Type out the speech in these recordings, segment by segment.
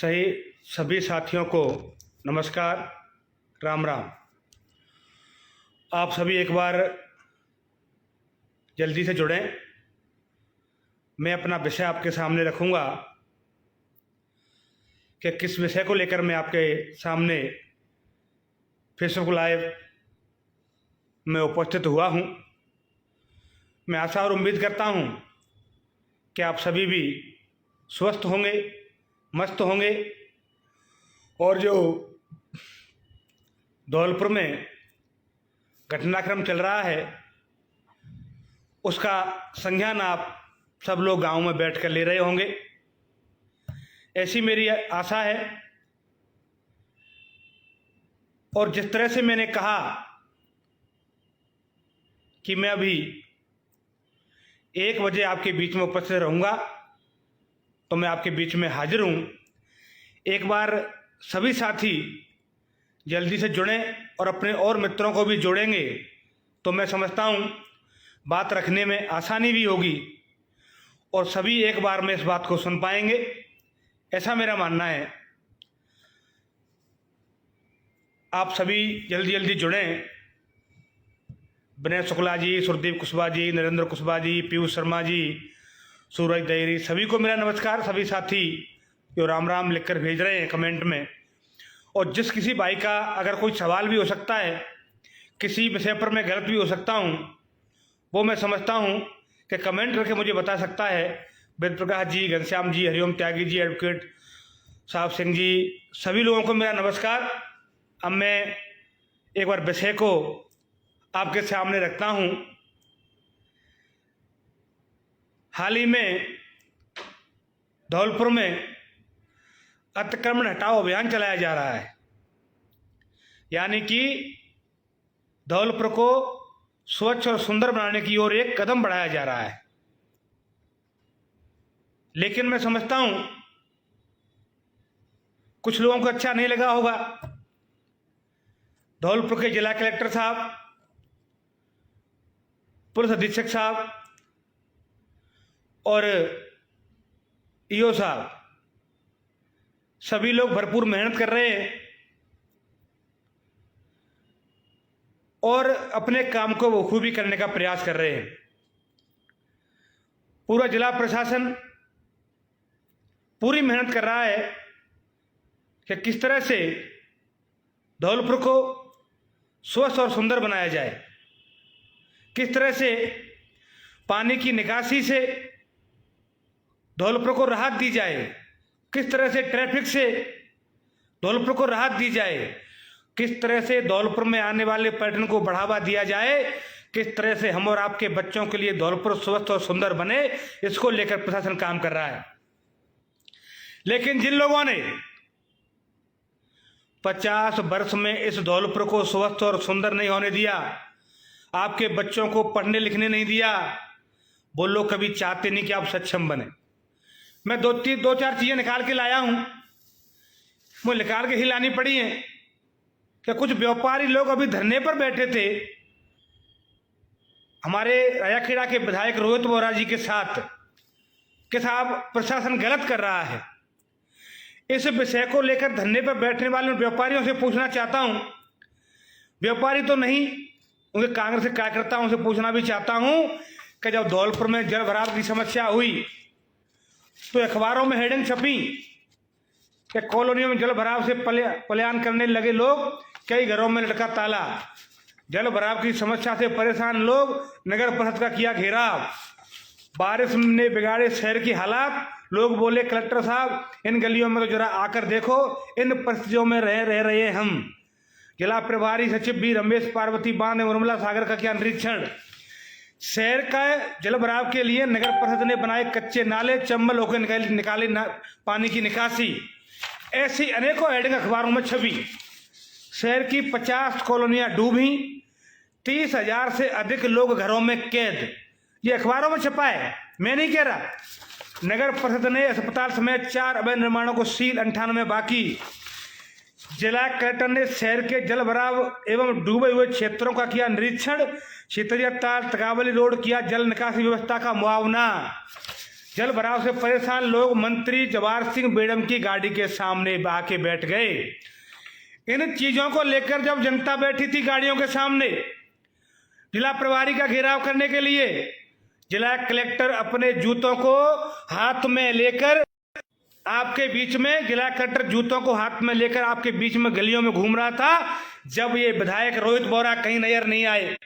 सही सभी साथियों को नमस्कार, राम राम। आप सभी एक बार जल्दी से जुड़ें। मैं अपना विषय आपके सामने रखूंगा कि किस विषय को लेकर मैं आपके सामने फेसबुक लाइव में उपस्थित हुआ हूं। मैं आशा और उम्मीद करता हूं कि आप सभी भी स्वस्थ होंगे, मस्त होंगे और जो धौलपुर में घटनाक्रम चल रहा है उसका संज्ञान आप सब लोग गांव में बैठकर ले रहे होंगे, ऐसी मेरी आशा है। और जिस तरह से मैंने कहा कि मैं अभी 1 बजे आपके बीच में उपस्थित रहूंगा, तो मैं आपके बीच में हाजिर हूं। एक बार सभी साथी जल्दी से जुड़ें और अपने और मित्रों को भी जोड़ेंगे तो मैं समझता हूं बात रखने में आसानी भी होगी और सभी एक बार में इस बात को सुन पाएंगे, ऐसा मेरा मानना है। आप सभी जल्दी जल्दी जुड़ें। विनय शुक्ला जी, सुरदीप कुशवाहा जी, नरेंद्र कुशवाहा जी, पीयूष शर्मा जी, सूरज दहेरी, सभी को मेरा नमस्कार। सभी साथी जो राम राम लिखकर भेज रहे हैं कमेंट में, और जिस किसी भाई का अगर कोई सवाल भी हो सकता है, किसी विषय पर मैं गलत भी हो सकता हूं, वो मैं समझता हूं कि कमेंट करके मुझे बता सकता है। वेद प्रकाश जी, घनश्याम जी, हरिओम त्यागी जी, एडवोकेट साहब सिंह जी, सभी लोगों को मेरा नमस्कार। अब मैं एक बार विषय को आपके सामने रखता हूं। हाल ही में धौलपुर में अतिक्रमण हटाओ अभियान चलाया जा रहा है, यानी कि धौलपुर को स्वच्छ और सुंदर बनाने की ओर एक कदम बढ़ाया जा रहा है। लेकिन मैं समझता हूं कुछ लोगों को अच्छा नहीं लगा होगा। धौलपुर के जिला कलेक्टर साहब, पुलिस अधीक्षक साहब और ईओ साहब, सभी लोग भरपूर मेहनत कर रहे हैं और अपने काम को बखूबी करने का प्रयास कर रहे हैं। पूरा जिला प्रशासन पूरी मेहनत कर रहा है कि किस तरह से धौलपुर को स्वच्छ और सुंदर बनाया जाए, किस तरह से पानी की निकासी से धौलपुर को राहत दी जाए, किस तरह से ट्रैफिक से धौलपुर को राहत दी जाए, किस तरह से धौलपुर में आने वाले पर्यटन को बढ़ावा दिया जाए, किस तरह से हम और आपके बच्चों के लिए धौलपुर स्वस्थ और सुंदर बने, इसको लेकर प्रशासन काम कर रहा है। लेकिन जिन लोगों ने 50 वर्ष में इस धौलपुर को स्वस्थ और सुंदर नहीं होने दिया, आपके बच्चों को पढ़ने लिखने नहीं दिया, वो लोग कभी चाहते नहीं कि आप सक्षम बने। मैं दो चार चीजें निकाल के लाया हूं, वो निकाल के ही लानी पड़ी हैं कि कुछ व्यापारी लोग अभी धरने पर बैठे थे हमारे रायाखेड़ा के विधायक रोहित बोहरा जी के साथ कि साहब प्रशासन गलत कर रहा है। इस विषय को लेकर धरने पर बैठने वाले व्यापारियों से पूछना चाहता हूं, व्यापारी तो नहीं, उनके कांग्रेस के कार्यकर्ताओं से पूछना भी चाहता हूं कि जब धौलपुर में जल भराव की समस्या हुई तो अखबारों में हेडिंग छपी कि कॉलोनियों में जल भराव से पलायन करने लगे लोग, कई घरों में लटका ताला। जल भराव की समस्या से परेशान लोग, नगर परिषद का किया घेराव। बारिश ने बिगाड़े शहर की हालात, लोग बोले कलेक्टर साहब इन गलियों में तो जरा आकर देखो, इन परिस्थितियों में रह रहे हैं हम। जिला प्रभारी सचिव बी रमेश पार्वती बांध निर्मला सागर का किया निरीक्षण। शहर का जल भराव के लिए नगर परिषद ने बनाए कच्चे नाले, चंबल होकर निकाले पानी की निकासी। ऐसी अनेकों हेडिंग अखबारों में छपी। शहर की 50 कॉलोनियां डूबी, 30,000 से अधिक लोग घरों में कैद। ये अखबारों में छपा है, मैं नहीं कह रहा। नगर परिषद ने अस्पताल समेत 4 अवैध निर्माणों को सील, 98 बाकी। जिला कलेक्टर ने शहर के जल भराव एवं डूबे हुए क्षेत्रों का किया निरीक्षण। छितरिया ताल तकावली रोड किया जल निकासी व्यवस्था का मुआवना। जल भराव से परेशान लोग मंत्री जवाहर सिंह बेडम की गाड़ी के सामने आके बैठ गए। इन चीजों को लेकर जब जनता बैठी थी गाड़ियों के सामने जिला प्रभारी का घेराव करने के लिए, जिला कलेक्टर अपने जूतों को हाथ में लेकर आपके बीच में, जिला कलेक्टर जूतों को हाथ में लेकर आपके बीच में गलियों में घूम रहा था। जब ये विधायक रोहित बोहरा कहीं नजर नहीं आए,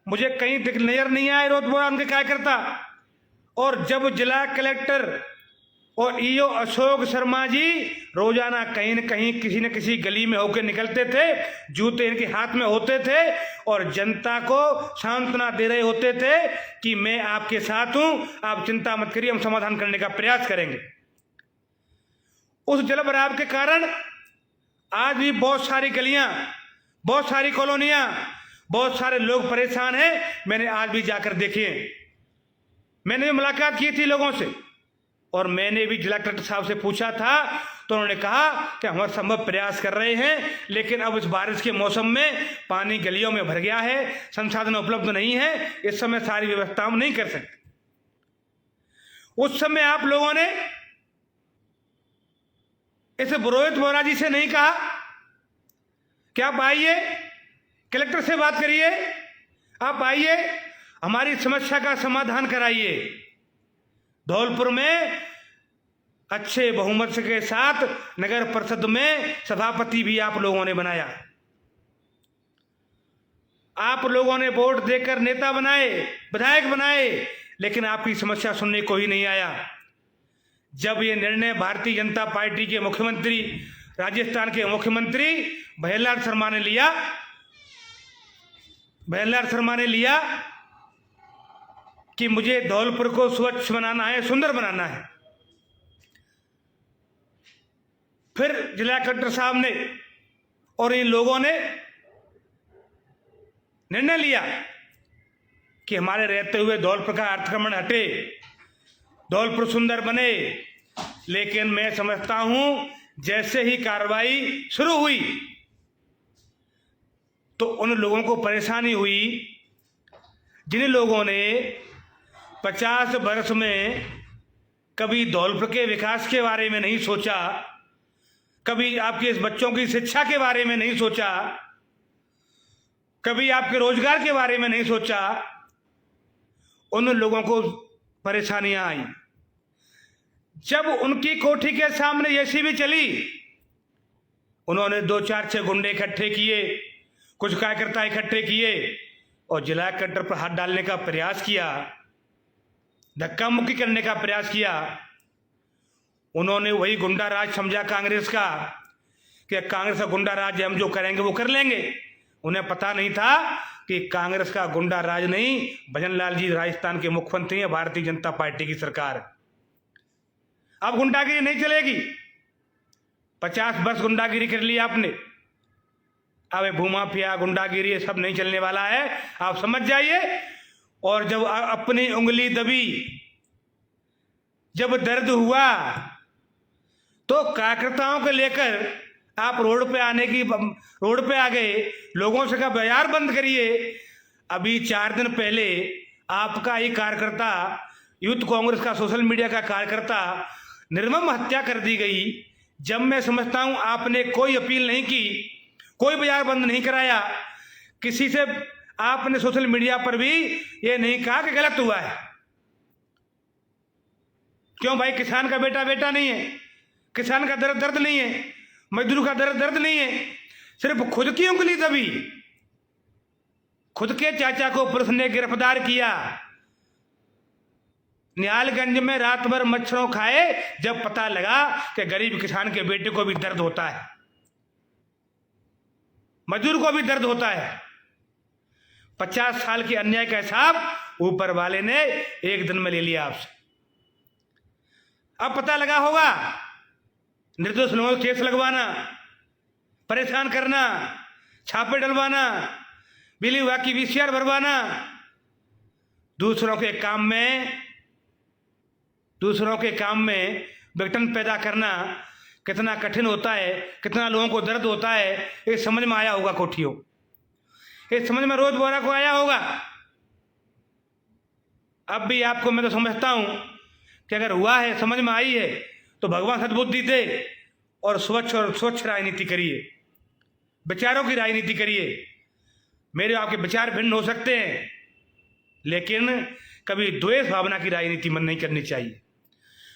मुझे कहीं नजर नहीं आए रोहित बोहरा उनके कार्यकर्ता। और जब जिला कलेक्टर और ईओ अशोक शर्मा जी रोजाना कहीं न कहीं किसी न किसी गली में होकर निकलते थे, जूते इनके हाथ में होते थे और जनता को सांत्वना दे रहे होते थे कि मैं आपके साथ हूं, आप चिंता मत करिए, हम समाधान करने का प्रयास करेंगे। उस जल भराव के कारण आज भी बहुत सारी गलियां, बहुत सारी कॉलोनियां, बहुत सारे लोग परेशान हैं। मैंने आज भी जाकर देखी है, मैंने भी मुलाकात की थी लोगों से और मैंने भी जिला कलेक्टर साहब से पूछा था तो उन्होंने कहा कि हम संभव प्रयास कर रहे हैं, लेकिन अब इस बारिश के मौसम में पानी गलियों में भर गया है, संसाधन उपलब्ध नहीं है, इस समय सारी व्यवस्था हम नहीं कर सकते। उस समय आप लोगों ने इस रोहित बोहरा जी से नहीं कहा कि आप आइए कलेक्टर से बात करिए, आप आइए हमारी समस्या का समाधान कराइए। धौलपुर में अच्छे बहुमत के साथ नगर परिषद में सभापति भी आप लोगों ने बनाया, आप लोगों ने वोट देकर नेता बनाए, विधायक बनाए, लेकिन आपकी समस्या सुनने को ही नहीं आया। जब ये निर्णय भारतीय जनता पार्टी के मुख्यमंत्री, राजस्थान के मुख्यमंत्री भंवरलाल शर्मा ने लिया कि मुझे धौलपुर को स्वच्छ बनाना है, सुंदर बनाना है, फिर जिला कलेक्टर साहब ने और इन लोगों ने निर्णय लिया कि हमारे रहते हुए धौलपुर का अतिक्रमण हटे, धौलपुर सुंदर बने। लेकिन मैं समझता हूं जैसे ही कार्रवाई शुरू हुई तो उन लोगों को परेशानी हुई जिन लोगों ने 50 वर्ष में कभी धौलपुर के विकास के बारे में नहीं सोचा, कभी आपके इस बच्चों की शिक्षा के बारे में नहीं सोचा, कभी आपके रोजगार के बारे में नहीं सोचा। उन लोगों को परेशानियां आई। जब उनकी कोठी के सामने जेसीबी चली, उन्होंने 2-4-6 गुंडे इकट्ठे किए, कुछ कार्यकर्ता इकट्ठे किए और जिला कलेक्टर पर हाथ डालने का प्रयास किया, धक्का मुक्की करने का प्रयास किया। उन्होंने वही गुंडा राज समझा कांग्रेस का कि कांग्रेस का गुंडा राज हम जो करेंगे वो कर लेंगे। उन्हें पता नहीं था कि कांग्रेस का गुंडा राज नहीं, भजनलाल जी राजस्थान के मुख्यमंत्री हैं, भारतीय जनता पार्टी की सरकार। अब गुंडागिरी नहीं चलेगी। 50 वर्ष गुंडागिरी कर ली आपने, अब भूमाफिया गुंडागिरी ये सब नहीं चलने वाला है, आप समझ जाइए। और जब अपनी उंगली दबी, जब दर्द हुआ तो कार्यकर्ताओं को लेकर आप रोड पे आ गए, लोगों से कहा बाजार बंद करिए। अभी 4 दिन पहले आपका ही कार्यकर्ता, यूथ कांग्रेस का सोशल मीडिया का कार्यकर्ता निर्मम हत्या कर दी गई। जब मैं समझता हूं आपने कोई अपील नहीं की, कोई बाजार बंद नहीं कराया, किसी से आपने सोशल मीडिया पर भी ये नहीं कहा कि गलत हुआ है। क्यों भाई, किसान का बेटा बेटा नहीं है, किसान का दर्द दर्द नहीं है, मजदूर का दर्द दर्द नहीं है। सिर्फ खुद की उंगली दबी, खुद के चाचा को पुलिस ने गिरफ्तार किया। निहालगंज में रात भर मच्छरों खाए जब पता लगा कि गरीब किसान के बेटे को भी दर्द होता है, मजदूर को भी दर्द होता है। 50 साल के अन्याय का हिसाब ऊपर वाले ने एक दिन में ले लिया आपसे। अब पता लगा होगा, निर्दोष लोगों को केस लगवाना, परेशान करना, छापे डलवाना, बिजली विभाग की VCR भरवाना, दूसरों के काम में विघटन पैदा करना कितना कठिन होता है, कितना लोगों को दर्द होता है, ये समझ में आया होगा कोठियों, ये समझ में रोहित बोहरा को आया होगा। अब भी आपको मैं तो समझता हूं कि अगर हुआ है, समझ में आई है, तो भगवान सद्बुद्धि दे और स्वच्छ राजनीति करिए, विचारों की राजनीति करिए। मेरे आपके विचार भिन्न हो सकते हैं, लेकिन कभी द्वेष भावना की राजनीति मन नहीं करनी चाहिए,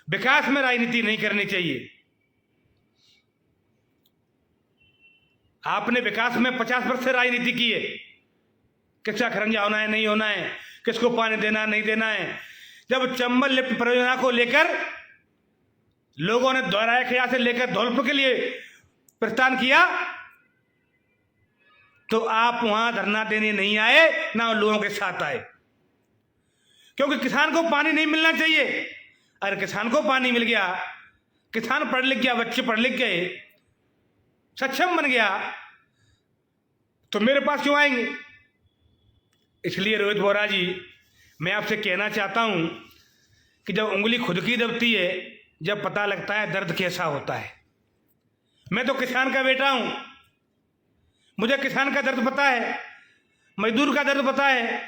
विकास में राजनीति नहीं करनी चाहिए। आपने विकास में 50 वर्ष से राजनीति की है, किसका खरंजा होना है, नहीं होना है, किसको पानी देना नहीं देना है। जब चंबल लिफ्ट परियोजना को लेकर लोगों ने दोहराया खेड़ा से लेकर धौलपुर के लिए प्रस्थान किया, तो आप वहां धरना देने नहीं आए, ना उन लोगों के साथ आए, क्योंकि किसान को पानी नहीं मिलना चाहिए। अगर किसान को पानी मिल गया, किसान पढ़ लिख गया, बच्चे पढ़ लिख गए, सक्षम बन गया, तो मेरे पास क्यों आएंगे। इसलिए रोहित बोहरा जी, मैं आपसे कहना चाहता हूं कि जब उंगली खुद की दबती है, जब पता लगता है दर्द कैसा होता है। मैं तो किसान का बेटा हूं, मुझे किसान का दर्द पता है, मजदूर का दर्द पता है,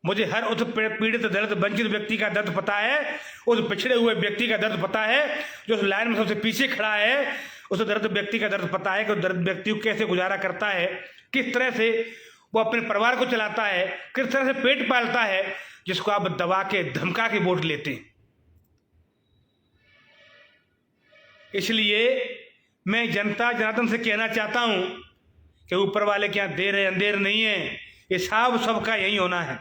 मुझे हर उस पीड़ित दर्द वंचित व्यक्ति का दर्द पता है, उस पिछड़े हुए व्यक्ति का दर्द पता है, जो उस लाइन में सबसे पीछे खड़ा है, उस दर्द व्यक्ति का दर्द पता है कि उस दर्द व्यक्ति को कैसे गुजारा करता है, किस तरह से वो अपने परिवार को चलाता है, किस तरह से पेट पालता है, जिसको आप दबा के धमका के वोट लेते हैं। इसलिए मैं जनता जनार्दन से कहना चाहता हूं कि ऊपर वाले के यहां देर है अंधेर नहीं है, हिसाब सबका यही होना है।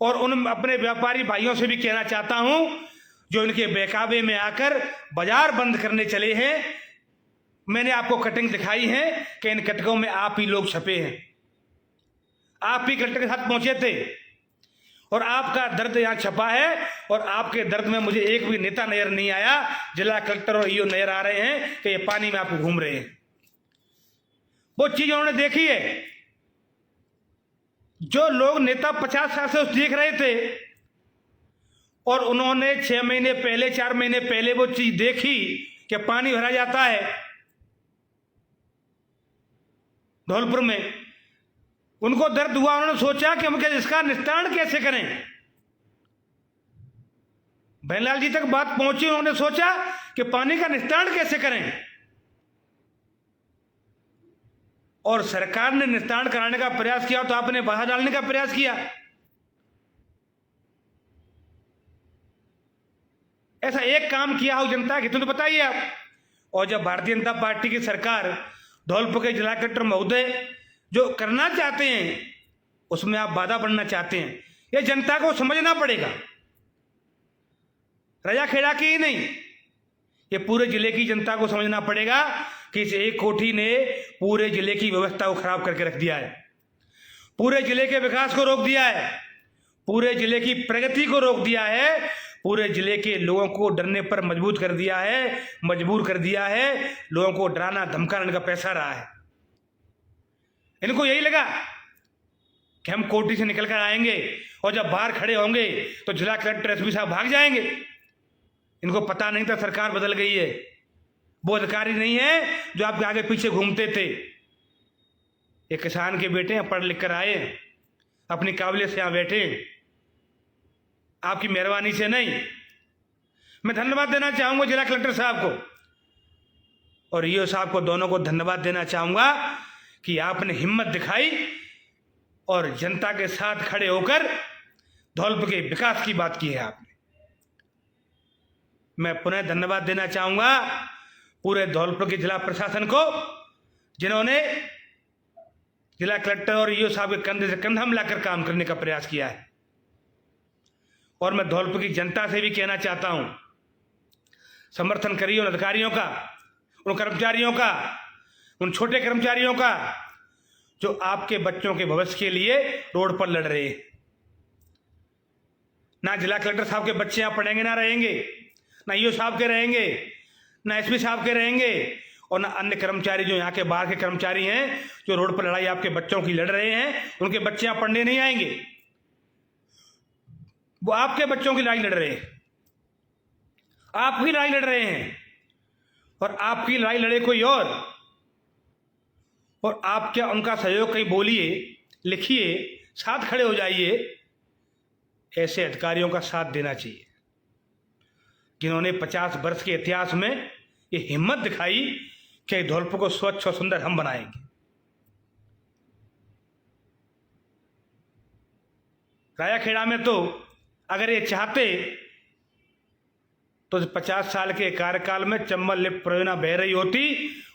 और उन अपने व्यापारी भाइयों से भी कहना चाहता हूं जो इनके बेकाबे में आकर बाजार बंद करने चले हैं। मैंने आपको कटिंग दिखाई है कि इन कटकों में आप ही लोग छपे हैं, आप ही कटक के साथ पहुंचे थे, और आपका दर्द यहां छपा है। और आपके दर्द में मुझे एक भी नेता नजर नहीं आया, जिला कलेक्टर और ईओ नजर आ रहे हैं कि ये पानी में आप घूम रहे हैं। वो चीज उन्होंने देखी है। जो लोग नेता 50 साल से देख रहे थे, और उन्होंने 6 महीने पहले, 4 महीने पहले वो चीज देखी कि पानी भरा जाता है धौलपुर में, उनको दर्द हुआ। उन्होंने सोचा कि हम इसका निस्तारण कैसे करें। भैनलाल जी तक बात पहुंची, उन्होंने सोचा कि पानी का निस्तारण कैसे करें, और सरकार ने निस्तारण कराने का प्रयास किया तो आपने बाधा डालने का प्रयास किया। ऐसा एक काम किया हो जनता के तो बताइए आप। और जब भारतीय जनता पार्टी की सरकार, धौलपुर के जिला कलेक्टर महोदय जो करना चाहते हैं, उसमें आप बाधा बनना चाहते हैं, यह जनता को समझना पड़ेगा। रजा खेड़ा की ही नहीं, ये पूरे जिले की जनता को समझना पड़ेगा कि इस एक कोठी ने पूरे जिले की व्यवस्था को खराब करके रख दिया है, पूरे जिले के विकास को रोक दिया है, पूरे जिले की प्रगति को रोक दिया है, पूरे जिले के लोगों को डरने पर मजबूर कर दिया है, लोगों को डराना धमकाने का पैसा रहा है। इनको यही लगा कि हम कोठी से निकल कर आएंगे और जब बाहर खड़े होंगे तो जिला कलेक्टर एसपी साहब भाग जाएंगे। इनको पता नहीं था सरकार बदल गई है, वो अधिकारी नहीं है जो आपके आगे पीछे घूमते थे। ये किसान के बेटे हैं, पढ़ लिख कर आए, अपनी काबिलियत से यहां बैठे, आपकी मेहरबानी से नहीं। मैं धन्यवाद देना चाहूंगा जिला कलेक्टर साहब को और ईओ साहब को, दोनों को धन्यवाद देना चाहूंगा कि आपने हिम्मत दिखाई और जनता के साथ खड़े होकर धौलपुर के विकास की बात की है आपने। मैं पुनः धन्यवाद देना चाहूंगा पूरे धौलपुर के जिला प्रशासन को, जिन्होंने जिला कलेक्टर और ईओ साहब के कंधे से कंधा मिलाकर काम करने का प्रयास किया है। और मैं धौलपुर की जनता से भी कहना चाहता हूं, समर्थन करिए उन अधिकारियों का, उन कर्मचारियों का, उन छोटे कर्मचारियों का जो आपके बच्चों के भविष्य के लिए रोड पर लड़ रहे हैं। ना जिला कलेक्टर साहब के बच्चे यहां पढ़ेंगे, ना रहेंगे, ना ईओ साहब के रहेंगे, ना एसपी साहब के रहेंगे, और ना अन्य कर्मचारी जो यहाँ के बाहर के कर्मचारी हैं जो रोड पर लड़ाई आपके बच्चों की लड़ रहे हैं, उनके बच्चे यहां पढ़ने नहीं आएंगे। वो आपके बच्चों की लड़ाई लड़ रहे हैं, आपकी लड़ाई लड़ रहे हैं, और आपकी लड़ाई लड़े कोई और आप क्या उनका सहयोग कहीं बोलिए, लिखिए, साथ खड़े हो जाइए, ऐसे अधिकारियों का साथ देना चाहिए जिन्होंने 50 वर्ष के इतिहास में ये हिम्मत दिखाई कि धौलपुर को स्वच्छ और सुंदर हम बनाएंगे। रायाखेड़ा में तो अगर ये चाहते तो 50 साल के कार्यकाल में चंबल लिफ्ट परियोजना बह रही होती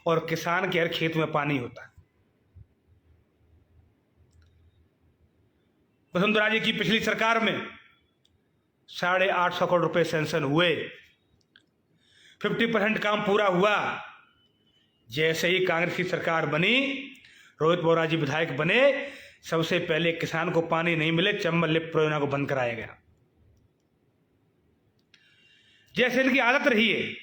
और किसान के हर खेत में पानी होता। वसुंधरा जी की पिछली सरकार में 850 करोड़ रुपए सैंक्शन हुए, 50% काम पूरा हुआ। जैसे ही कांग्रेस की सरकार बनी, रोहित बोहरा जी विधायक बने, सबसे पहले किसान को पानी नहीं मिले, चंबल लिफ्ट परियोजना को बंद कराया गया। जैसे इनकी आदत रही है,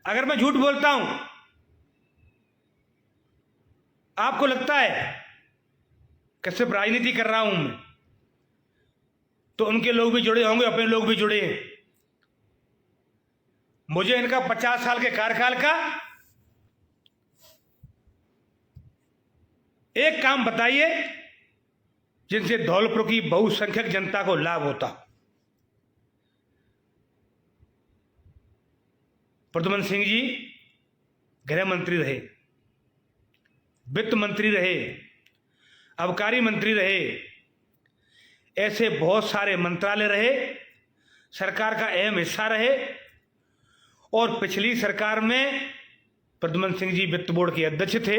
अगर मैं झूठ बोलता हूं, आपको लगता है कि सिर्फ राजनीति कर रहा हूं मैं, तो उनके लोग भी जुड़े होंगे, अपने लोग भी जुड़े हैं। मुझे इनका 50 साल के कार्यकाल का एक काम बताइए जिनसे धौलपुर की बहुसंख्यक जनता को लाभ होता। प्रद्युम्न सिंह जी गृह मंत्री रहे, वित्त मंत्री रहे, आबकारी मंत्री रहे, ऐसे बहुत सारे मंत्रालय रहे, सरकार का अहम हिस्सा रहे। और पिछली सरकार में प्रद्युम्न सिंह जी वित्त बोर्ड के अध्यक्ष थे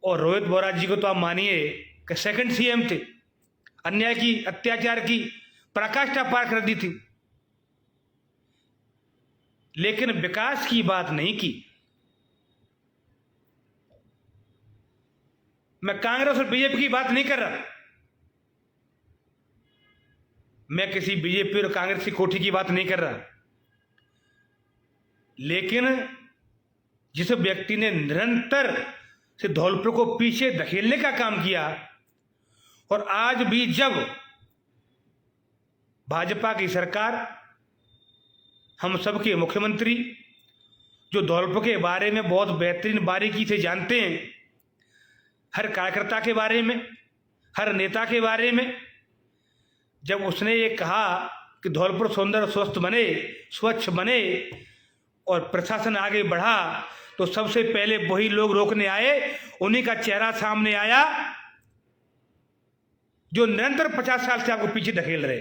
और रोहित बोहरा जी को तो आप मानिए कि सेकंड सीएम थे। अन्याय की, अत्याचार की पराकाष्ठा पार कर दी थी, लेकिन विकास की बात नहीं की। मैं कांग्रेस और बीजेपी की बात नहीं कर रहा, मैं किसी बीजेपी और कांग्रेस की कोठी की बात नहीं कर रहा, लेकिन जिस व्यक्ति ने निरंतर से धौलपुर को पीछे धकेलने का काम किया और आज भी जब भाजपा की सरकार, हम सबके मुख्यमंत्री जो धौलपुर के बारे में बहुत बेहतरीन बारीकी से जानते हैं, हर कार्यकर्ता के बारे में, हर नेता के बारे में, जब उसने ये कहा कि धौलपुर सुंदर स्वस्थ बने, स्वच्छ बने और प्रशासन आगे बढ़ा, तो सबसे पहले वही लोग रोकने आए, उन्हीं का चेहरा सामने आया जो निरंतर 50 साल से आपको पीछे धकेल रहे।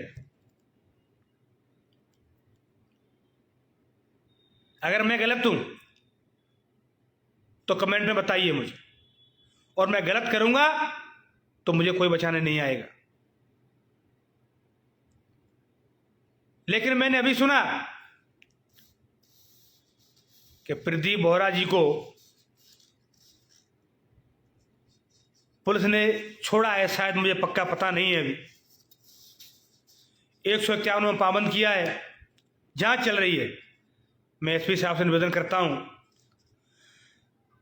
अगर मैं गलत हूं तो कमेंट में बताइए मुझे, और मैं गलत करूंगा तो मुझे कोई बचाने नहीं आएगा। लेकिन मैंने अभी सुना कि प्रदीप बोहरा जी को पुलिस ने छोड़ा है, शायद, मुझे पक्का पता नहीं है। अभी 151 में पाबंद किया है, जांच चल रही है। मैं एसपी साहब से निवेदन करता हूं,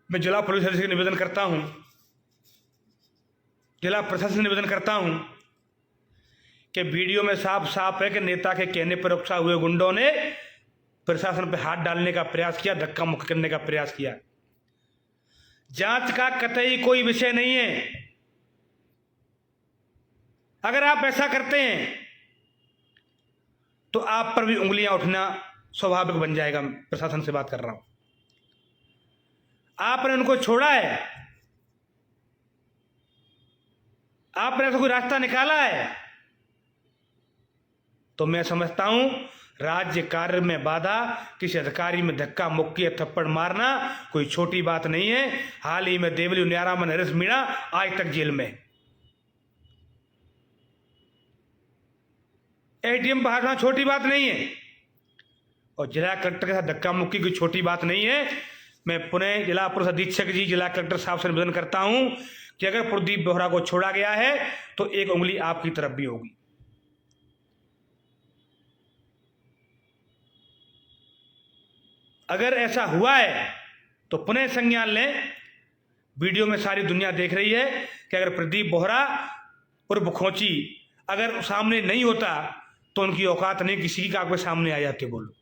मैं जिला पुलिस अधीक्षक से निवेदन करता हूं, जिला प्रशासन से निवेदन करता हूं कि वीडियो में साफ साफ है कि नेता के कहने पर उकसा हुए गुंडों ने प्रशासन पर हाथ डालने का प्रयास किया, धक्का मुक्की करने का प्रयास किया। जांच का कतई कोई विषय नहीं है। अगर आप ऐसा करते हैं तो आप पर भी उंगलियां उठना स्वाभाविक बन जाएगा। प्रशासन से बात कर रहा हूं, आपने उनको छोड़ा है, आपने ऐसा कोई रास्ता निकाला है, तो मैं समझता हूं राज्य कार्य में बाधा, किसी अधिकारी में धक्का मुक्की या थप्पड़ मारना कोई छोटी बात नहीं है। हाल ही में देवली उनियारा में नरेश मीणा आज तक जेल में, एटीएम पर हाथ छोटी बात नहीं है, और जिला कलेक्टर के साथ धक्का मुक्की कोई छोटी बात नहीं है। मैं पुणे जिला पुलिस अधीक्षक जी, जिला कलेक्टर साहब से निवेदन करता हूं कि अगर प्रदीप बोहरा को छोड़ा गया है तो एक उंगली आपकी तरफ भी होगी। अगर ऐसा हुआ है तो पुनः संज्ञान लें। वीडियो में सारी दुनिया देख रही है कि अगर प्रदीप बोहरा उर्फ खोची अगर सामने नहीं होता तो उनकी औकात नहीं किसी की आपके सामने आ जाते। बोलो,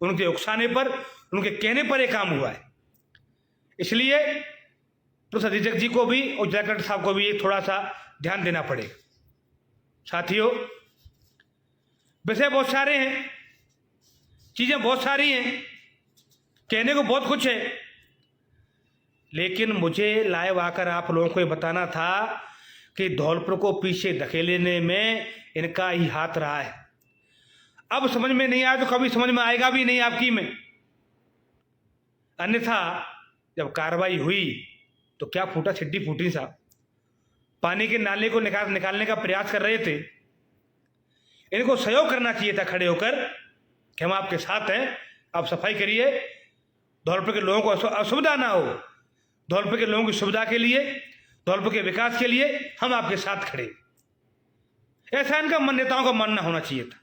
उनके उकसाने पर, उनके कहने पर यह काम हुआ है। इसलिए तो अधीक्षक जी को भी और जिला कलेक्टर साहब को भी थोड़ा सा ध्यान देना पड़ेगा। साथियों, विषय बहुत सारे हैं, चीजें बहुत सारी हैं, कहने को बहुत कुछ है, लेकिन मुझे लाइव आकर आप लोगों को ये बताना था कि धौलपुर को पीछे धकेलने में इनका ही हाथ रहा है। अब समझ में नहीं आया तो कभी समझ में आएगा भी नहीं आपकी में। अन्यथा जब कार्रवाई हुई तो क्या फूटा, छिड्डी फूटी साहब। पानी के नाले को निकालने का प्रयास कर रहे थे, इनको सहयोग करना चाहिए था खड़े होकर कि हम आपके साथ हैं, आप सफाई करिए, धौलपुर के लोगों को असुविधा ना हो, धौलपुर के लोगों की सुविधा के लिए, धौलपुर के विकास के लिए हम आपके साथ खड़े। ऐसा इनका नेताओं का मानना होना चाहिए था,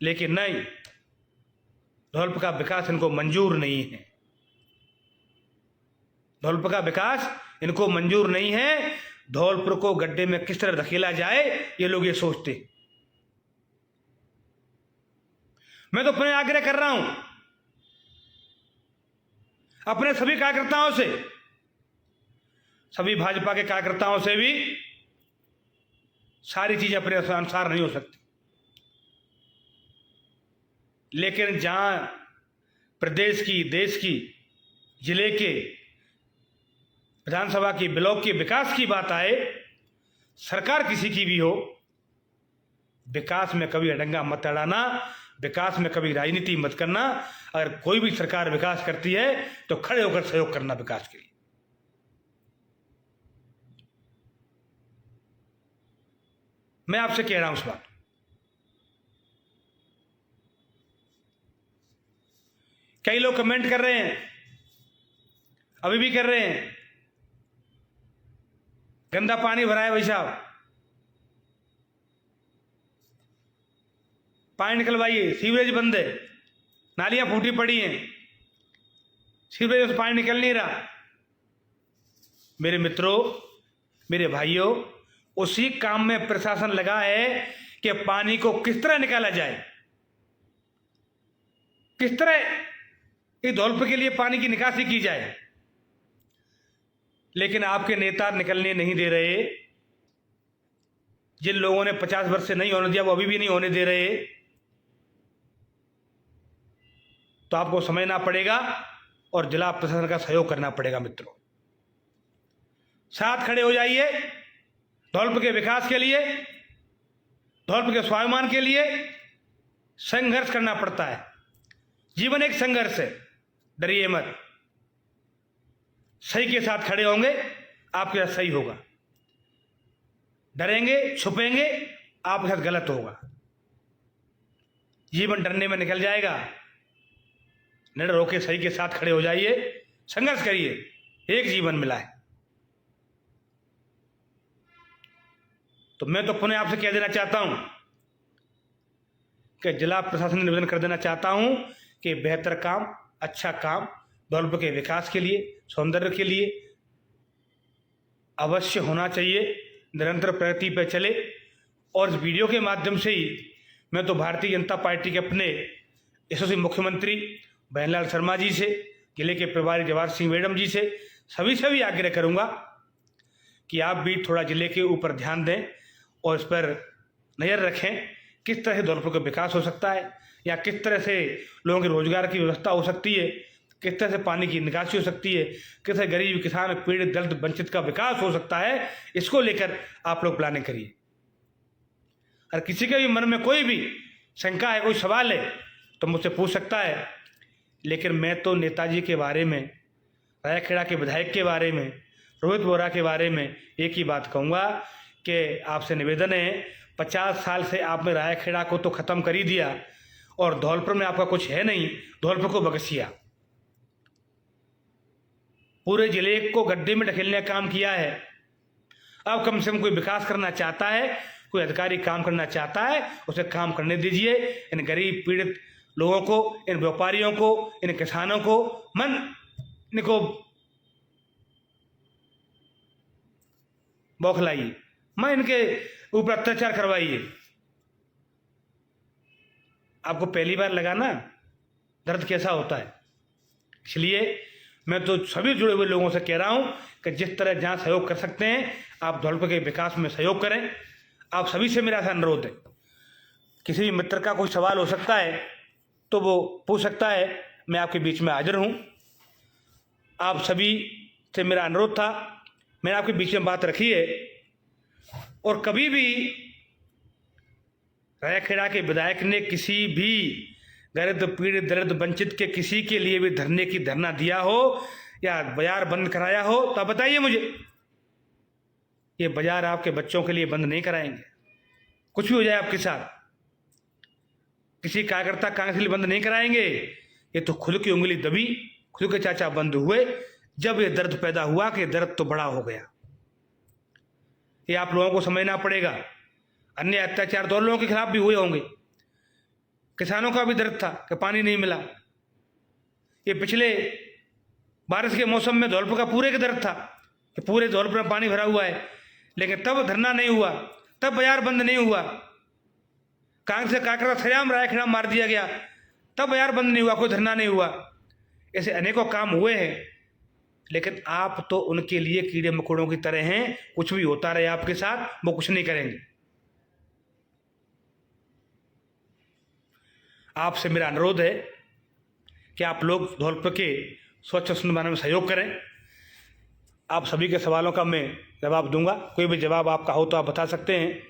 लेकिन नहीं, धौलपुर का विकास इनको मंजूर नहीं है। धौलपुर का विकास इनको मंजूर नहीं है। धौलपुर को गड्ढे में किस तरह धकेला जाए ये लोग ये सोचते। मैं तो अपने आग्रह कर रहा हूं अपने सभी कार्यकर्ताओं से, सभी भाजपा के कार्यकर्ताओं से भी, सारी चीजें अपने अनुसार नहीं हो सकती, लेकिन जहां प्रदेश की, देश की, जिले के, विधानसभा की, ब्लॉक के विकास की बात आए, सरकार किसी की भी हो, विकास में कभी अडंगा मत अड़ाना, विकास में कभी राजनीति मत करना। अगर कोई भी सरकार विकास करती है तो खड़े होकर सहयोग करना विकास के लिए। मैं आपसे कह रहा हूं इस बात। कई लोग कमेंट कर रहे हैं, अभी भी कर रहे हैं, गंदा पानी भरा है भाई साहब, पानी निकलवाइए, सीवरेज बंद है, नालियां फूटी पड़ी हैं, सीवरेज से पानी निकल नहीं रहा। मेरे मित्रों, मेरे भाइयों, उसी काम में प्रशासन लगा है कि पानी को किस तरह निकाला जाए, किस तरह इस धौलपुर के लिए पानी की निकासी की जाए। लेकिन आपके नेता निकलने नहीं दे रहे। जिन लोगों ने 50 वर्ष से नहीं होने दिया वो अभी भी नहीं होने दे रहे। तो आपको समझना पड़ेगा और जिला प्रशासन का सहयोग करना पड़ेगा। मित्रों, साथ खड़े हो जाइए, धौलपुर के विकास के लिए, धौलपुर के स्वाभिमान के लिए संघर्ष करना पड़ता है। जीवन एक संघर्ष है, डरिए मत। सही के साथ खड़े होंगे, आपके साथ सही होगा। डरेंगे, छुपेंगे, आपके साथ गलत होगा। जीवन डरने में निकल जाएगा। निडर होकर सही के साथ खड़े हो जाइए, संघर्ष करिए, एक जीवन मिला है। तो मैं तो पुनः आपसे कह देना चाहता हूं कि जिला प्रशासन निवेदन कर देना चाहता हूं कि बेहतर काम, अच्छा काम धौलपुर के विकास के लिए, सौंदर्य के लिए अवश्य होना चाहिए। निरंतर प्रगति पर चले। और इस वीडियो के माध्यम से ही मैं तो भारतीय जनता पार्टी के अपने यशस्वी मुख्यमंत्री भैयालाल शर्मा जी से, जिले के प्रभारी जवाहर सिंह मैडम जी से, सभी आग्रह करूंगा कि आप भी थोड़ा जिले के ऊपर ध्यान दें और इस पर नज़र रखें किस तरह से धौलपुर का विकास हो सकता है, या किस तरह से लोगों के रोजगार की व्यवस्था हो सकती है, किस तरह से पानी की निकासी हो सकती है, किस तरह गरीब, किसान, पीड़ित, दलित, वंचित का विकास हो सकता है। इसको लेकर आप लोग प्लानिंग करिए। और किसी के भी मन में कोई भी शंका है, कोई सवाल है, तो मुझसे पूछ सकता है। लेकिन मैं तो नेताजी के बारे में, रायखेड़ा के विधायक के बारे में, रोहित बोरा के बारे में एक ही बात कहूँगा कि आपसे निवेदन है, 50 साल से आपने रायखेड़ा को तो ख़त्म कर ही दिया और धौलपुर में आपका कुछ है नहीं, धौलपुर को बख्शिया। पूरे जिले को गड्ढे में ढकेलने का काम किया है। अब कम से कम कोई विकास करना चाहता है, कोई अधिकारी काम करना चाहता है, उसे काम करने दीजिए। इन गरीब पीड़ित लोगों को, इन व्यापारियों को, इन किसानों को इनको बौखलाइए, मैं इनके ऊपर अत्याचार करवाइए। आपको पहली बार लगा ना दर्द कैसा होता है। इसलिए मैं तो सभी जुड़े हुए लोगों से कह रहा हूं कि जिस तरह जहां सहयोग कर सकते हैं आप धौलपुर के विकास में सहयोग करें। आप सभी से मेरा ऐसा अनुरोध है, किसी भी मित्र का कोई सवाल हो सकता है तो वो पूछ सकता है, मैं आपके बीच में हाजिर हूं। आप सभी से मेरा अनुरोध था, मैंने आपके बीच में बात रखी है। और कभी भी रायखेड़ा के विधायक ने किसी भी दलित पीड़ित दलित वंचित के किसी के लिए भी धरने की धरना दिया हो या बाजार बंद कराया हो तो बताइए मुझे। ये बाजार आपके बच्चों के लिए बंद नहीं कराएंगे, कुछ भी हो जाए आपके साथ, किसी कार्यकर्ता कांग्रेस के लिए बंद नहीं कराएंगे। ये तो खुद की उंगली दबी, खुद के चाचा बंद हुए जब ये दर्द पैदा हुआ कि दर्द तो बड़ा हो गया। ये आप लोगों को समझना पड़ेगा। अन्य अत्याचार दो लोगों के खिलाफ भी हुए होंगे, किसानों का भी दर्द था कि पानी नहीं मिला। ये पिछले बारिश के मौसम में धौलपुर का पूरे का दर्द था कि पूरे धौलपुर में पानी भरा हुआ है, लेकिन तब धरना नहीं हुआ, तब बाजार बंद नहीं हुआ। कांग्रेस का कार्यकर्ता सरेआम रायखेड़ा मार दिया गया, तब बाजार बंद नहीं हुआ, कोई धरना नहीं हुआ। ऐसे अनेकों काम हुए हैं, लेकिन आप तो उनके लिए कीड़े मकोड़ों की तरह हैं, कुछ भी होता रहे आपके साथ, वो कुछ नहीं करेंगे। आपसे मेरा अनुरोध है कि आप लोग धौलपुर के स्वच्छ सुंदर बनाने में सहयोग करें। आप सभी के सवालों का मैं जवाब दूंगा, कोई भी जवाब आपका हो तो आप बता सकते हैं।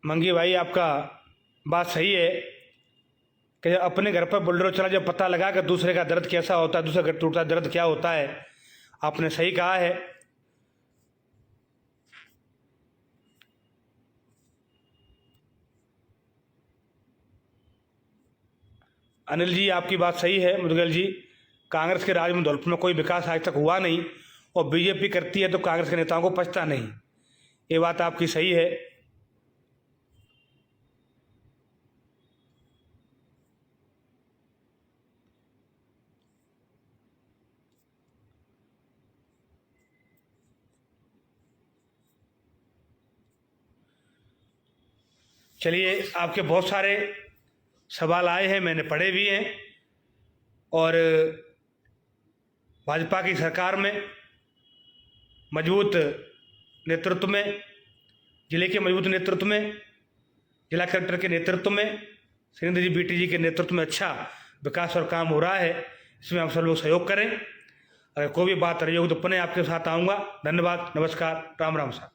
मंगी भाई, आपका बात सही है कि जब अपने घर पर बुलडोजर चला, जब पता लगा कि दूसरे का दर्द कैसा होता है, दूसरे घर टूटता दर्द क्या होता है। आपने सही कहा है। अनिल जी, आपकी बात सही है। मुदगल जी, कांग्रेस के राज में धौलपुर में कोई विकास आज तक हुआ नहीं, और बीजेपी करती है तो कांग्रेस के नेताओं को पछता नहीं। ये बात आपकी सही है। चलिए, आपके बहुत सारे सवाल आए हैं, मैंने पढ़े भी हैं। और भाजपा की सरकार में मजबूत नेतृत्व में, जिले के मजबूत नेतृत्व में, जिला कलेक्टर के नेतृत्व में, सुरेंद्र जी बीटी जी के नेतृत्व में अच्छा विकास और काम हो रहा है। इसमें आप सब लोग सहयोग करें। अगर कोई भी बात रही होगी तो पुनः आपके साथ आऊँगा। धन्यवाद, नमस्कार, राम राम साहब।